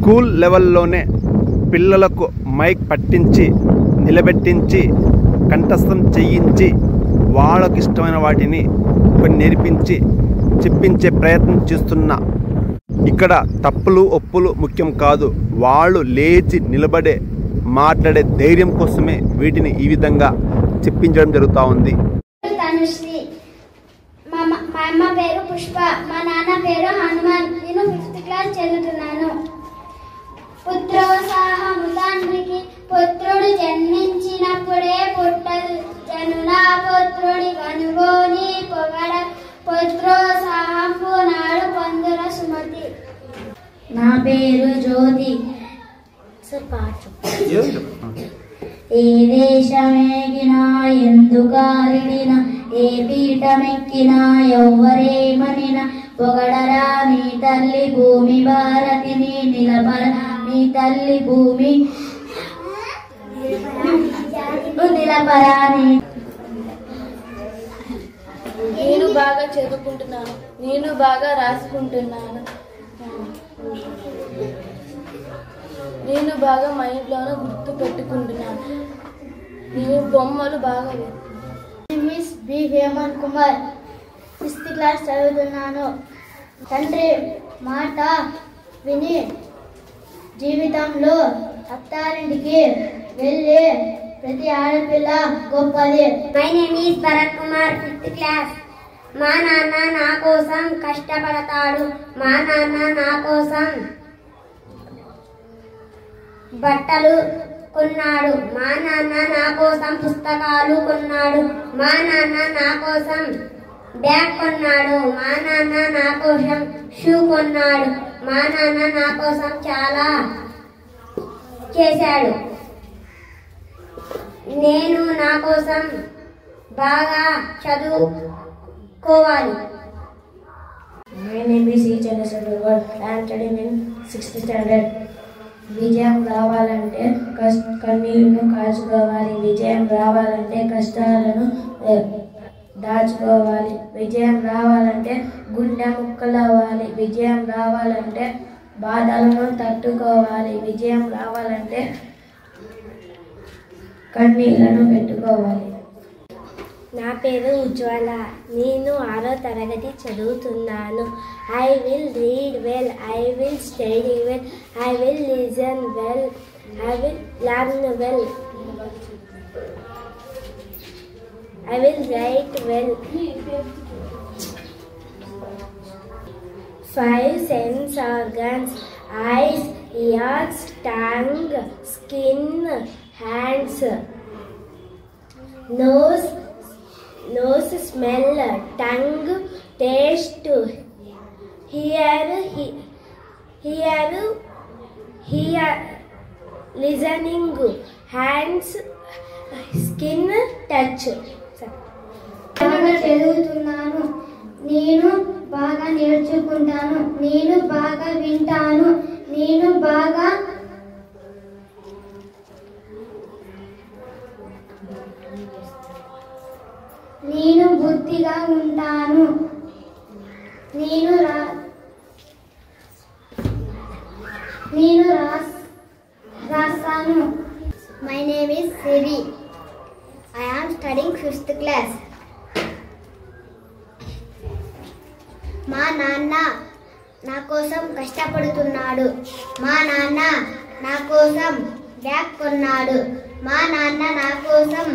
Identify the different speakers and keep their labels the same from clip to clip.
Speaker 1: School లెవెల్లోనే పిల్లలకు mic పట్టించి నిలబెట్టించి కంఠస్థం చేయించి వాళ్ళకి ఇష్టమైన వాటిని కొన్ని నేర్పించి చెప్పించే ప్రయత్నం చేస్తున్నా. ఇక్కడ తప్పులు ఒప్పులు ముఖ్యం కాదు, వాళ్ళు లేచి నిలబడే మాట్లాడే ధైర్యం కోసమే వీటిని ఈ విధంగా చెప్పించడం జరుగుతూ ఉంది.
Speaker 2: మా అమ్మ పేరు పుష్ప, మా నాన్న పేరు హనుమాన్. నేను 5th క్లాస్ చదువుతున్నాను. పుత్రోత్సాహముతండ్రికి పుత్రుడు జన్మించినప్పుడే పుట్టదు జనునా పుత్రుడి కనుగోని పొగడ పుత్రోత్సాహంపు నాడు పొందుర సుమతి. నా పేరు జ్యోతి. ఏ దేశమేగినా ఎందుకారిడినా ఏ పీఠమెక్కినా ఎవ్వరేమనినా పొగడరా నీ తల్లి భూమి భారతిని నిలబర నీ తల్లి భూమి నిలబరాని.
Speaker 3: నేను బాగా చదువుకుంటున్నాను, నేను బాగా రాసుకుంటున్నాను, నేను బాగా మైండ్లోనే గుర్తు పెట్టుకుంటున్నాను, నేను బొమ్మలు బాగా
Speaker 2: miss B Hemanth Kumar, 6th class చదువుతున్నాను. తండ్రి మాట విని జీవితంలో అత్తారింటికి వెళ్ళి ప్రతి ఆడపిల్ల గొప్పది. My name is Bharat Kumar, 5th class. మా నాన్న నా కోసం కష్టపడతాడు, మా నాన్న నా కోసం బట్టలు కొన్నాడు, మా నాన్న నా కోసం పుస్తకాలు కొన్నాడు, మా నాన్న నా కోసం బ్యాగ్ కొన్నాడు, మా నాన్న నా కోసం షూ కొన్నాడు, మా నాన్న నా కోసం చాలా చేశాడు. నేను నా కోసం బాగా చదువుకోవాలి.
Speaker 4: My name is E. Chandrasekhar. I am studying in 6th standard. విజయం రావాలంటే కన్నీళ్లను కాచుకోవాలి, విజయం రావాలంటే కష్టాలను దాచుకోవాలి, విజయం రావాలంటే గుండె ముక్కలవ్వాలి, విజయం రావాలంటే బాధలను తట్టుకోవాలి, విజయం రావాలంటే కన్నీళ్లను పెట్టుకోవాలి.
Speaker 2: నా పేరు ఉజ్వల, నేను 6వ తరగతి చదువుతున్నాను. I will read well, I will study well, I will listen well, I will learn well, I will write well. 5 sense organs: eyes, ears, tongue, skin, hands. Nose, smell, tongue, taste, hear, listening, hands, skin, touch. బాగా చదువుతున్నాను, నేను బాగా నేర్చుకుంటాను, నేను బాగా వింటాను, నేను బాగా నేను బుద్ధిగా ఉంటాను, నేను రాస్తాను. My name is Siri. I am studying 5th class. మా నాన్న నా కోసం కష్టపడుతున్నాడు, మా నాన్న నా కోసం బ్యాగ్ కొన్నాడు, మా నాన్న నా కోసం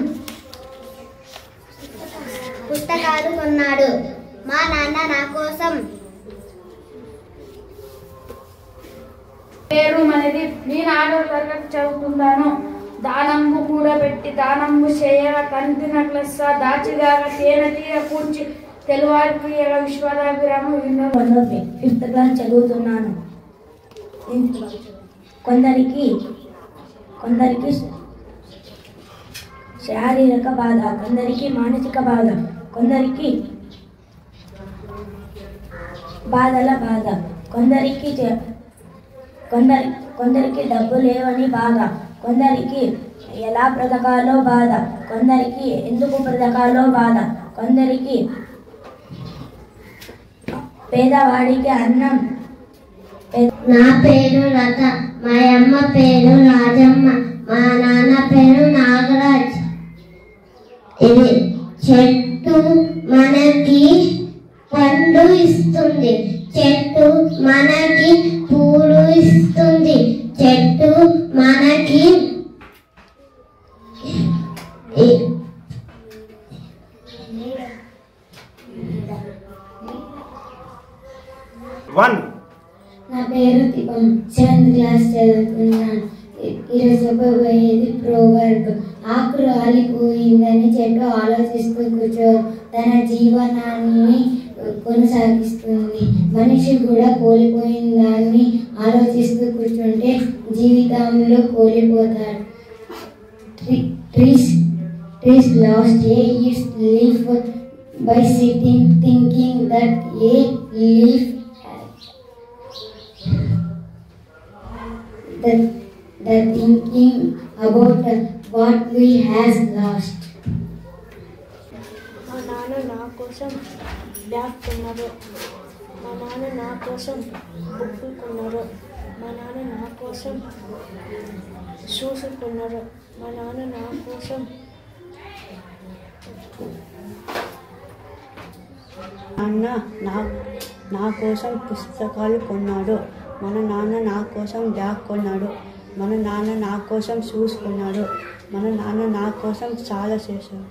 Speaker 2: పుస్తకాలు కొన్నాడు, మా నాన్న నా కోసం.
Speaker 3: పేరు మనది, నేను 6వ తరగతి చదువుతున్నాను. దానంబు కూడబెట్టి దానంబు చేయగా కంతినట్లస్స దాచిగాక తేన తీర కూర్చి తెలువారికి విశ్వరాభిరామ.
Speaker 4: 5th క్లాస్ చదువుతున్నాను. కొందరికి శారీరక బాధ, కొందరికి మానసిక బాధ, కొందరికి బాధల బాధ, కొందరికి డబ్బు లేవని బాధ, కొందరికి ఎలా బ్రతకాలో బాధ, కొందరికి ఎందుకు బ్రతకాలో బాధ, కొందరికి పేదవాడికి అన్నం
Speaker 2: నా పేరు లత, మా అమ్మ పేరు రాజమ్మ, మా నాన్న పేరు నాగరాజ్. ఇది చెట్టు మనకి పండు ఇస్తుంది, చెట్టు మనకి పూలు ఇస్తుంది, చెట్టు మనకి
Speaker 4: నా పేరు దీపం, 7th క్లాస్ చదువుతున్నాను. ఈరోజు చెప్పబోయేది ప్రోవర్బ్. ఆకు రాలిపోయిందని చెట్టు ఆలోచిస్తూ కూర్చో తన జీవనాన్ని కొనసాగిస్తుంది. మనిషి కూడా కోల్పోయిన దాన్ని ఆలోచిస్తూ కూర్చుంటే జీవితంలో కోల్పోతాడు. Trees lost its leaf by sitting thinking that a leaf the thinking about what we has lost.
Speaker 3: మా నాన్న నా కోసం బ్యాగ్ కొన్నారు, మా నాన్న నా కోసం బుక్కులు కొన్నారు, మా నాన్న నా కోసం షూస్ కొన్నారు, మా నాన్న నా కోసం
Speaker 5: నా కోసం పుస్తకాలు కొన్నాడు, మన నాన్న నా కోసం బ్యాగ్ కొన్నాడు, మన నాన్న నా కోసం షూస్ కొన్నాడు, మన నాన్న నా కోసం చాలా చేశాడు.